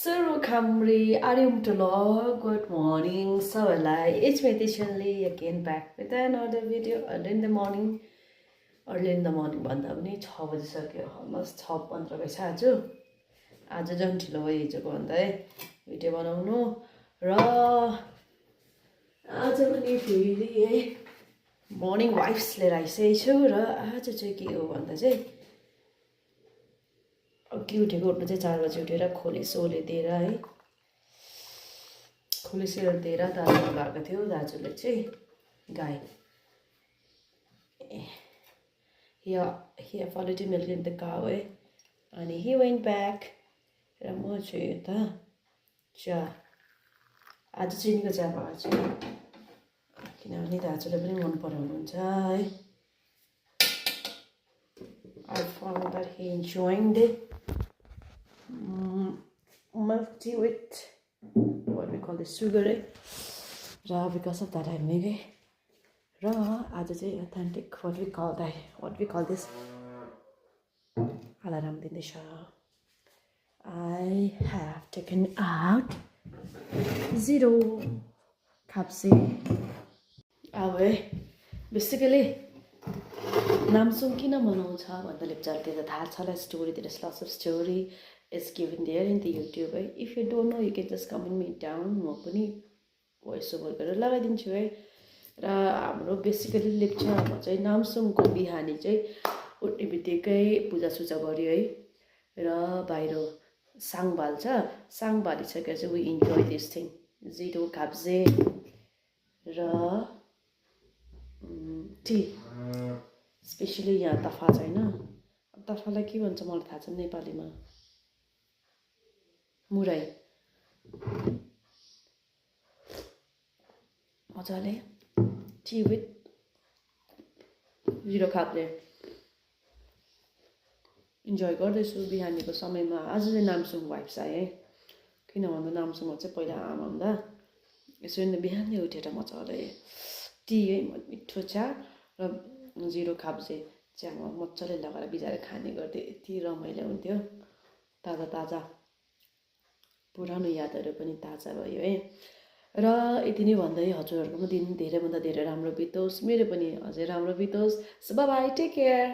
Suru Kamri, Ariumtolo, good morning. So it's meditation Lee again back with another video early in the morning. Early in the morning भन्दा पनि 6 बजिसक्यो almost 6:15 भइछ आज झन् ढिलो भयो हिजोको भन्दा है भिडियो बनाउनु र आज पनि फेरि है मर्निङ वाइब्स लिएर आइसकेको छु र आज चाहिँ के हो भन्दा चाहिँ अघि उठेको उठ्नु चाहिँ 4 बजी उठेर खोलेसोले दिएर है खोलेसोले दिएर दाजुले भएको थियो दाजुले चाहिँ गाई he have already milked the cow and he went back र म चाहिँ यता चा आज चिनीको चिया भएको छु किनभने दाजुले पनि मन पराउनुहुन्छ है I found that he enjoying the milk tea with what we call the sugar र because of that I make it र आज चाहिँ authentic what we call this alarm दिँदैछ I have taken out 0 kapse अब basically Namsung किन मनाउँछ भन्दा लेप्चाहरूले त थाहा छ होला story there is lots of story is given there in the YouTube है if you don't know you can just comment me down म पनि भोइस ओभर गरेर लगाइदिन्छु है र हाम्रो बेसिकली लेप्चामा चाहिँ नामसुङको बिहानी चाहिँ उठ्ने बित्तिकै पूजासुजा गर्यो है र बाहिर साङ बाल्छ साङ बालिसकेपछि वी इन्जोय दिस थिङ 0 खाप्जे र टी स्पेसली यहाँ तफा छैन तफालाई के भन्छ मलाई थाहा छैन नेपालीमा मुराई मजाले टी विथ 0 खाप्जे इन्जोय गर्दैछु बिहानीको समयमा आज चाहिँ नामसुङ वाइब्स आए है किन भन्दा नामसुङमा चाहिँ पहिला आमा हुँदा यसरी बिहानै उठेर मजाले टी है मिठो चिया र 0 खाप्जे चियामा मजाले लगाएर बिजाएर खाने गर्थेँ यति रमाइलो हुन्थ्यो ताजा ताजा पुरानो यादहरू पनि ताजा भयो है र यति नै भन्दै हजुरहरूको पनि दिन धेरैभन्दा धेरै राम्रो बितोस् मेरो पनि अझै राम्रो बितोस् so bye bye take care